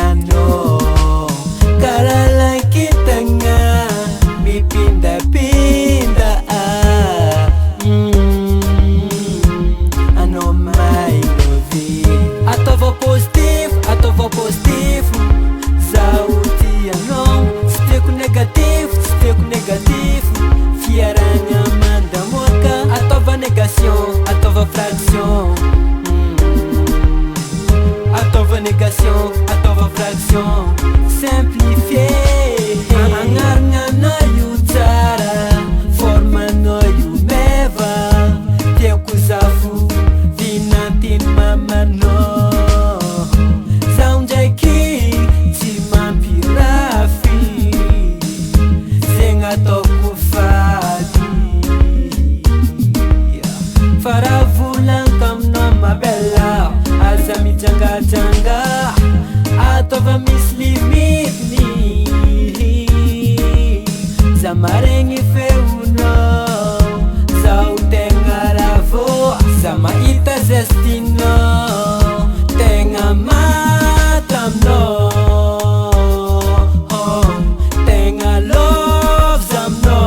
piano. Karala kita nga mipinda-pinda. Ano may novi. Atova positif Zauti ano. Steko negatif Fiaranga manda moka. Atova negation, atova fraction. Atova negation, atova fraction. Simplifié. Angaranga no yu tsara. Forma no yu meva. Tekuzafu Vinatin mama no. Zaunjaki Timampirafi Zenga toku fadi. Faravulan kam no mabella. Azami janga atova mislimini. Zamarengi feuno Zau tenga ravo. Zama ita zestino Tenga matam no. Tenga love zam no.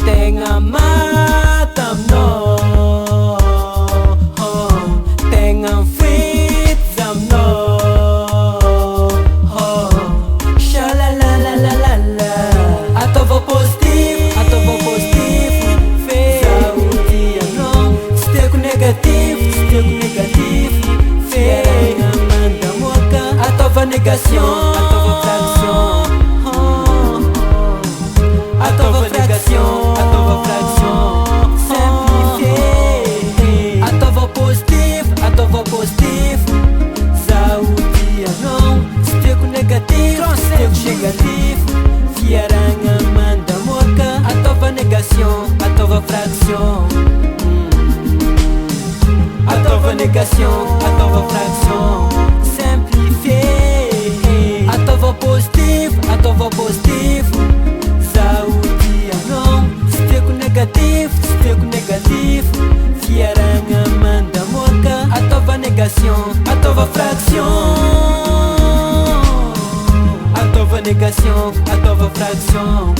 Tenga matam no. Tenga fit zam no. Shalalalalala. Atova positif Sauti ano. Steko negatif Fiaranga manda moka. Atova negation, atova fraction. Atova negation, atova fraction. Simplifié. Atova positif Sauti ano. Steko negatif Fiaranga manda moka. Atova negation, atova fraction. Atova negation, atova fraction. Simplifié. Atova positif Sauti ano. Steko negatif Fiaranga manda moka. Atova negation, atova fraction. Atova negation, atova fraction.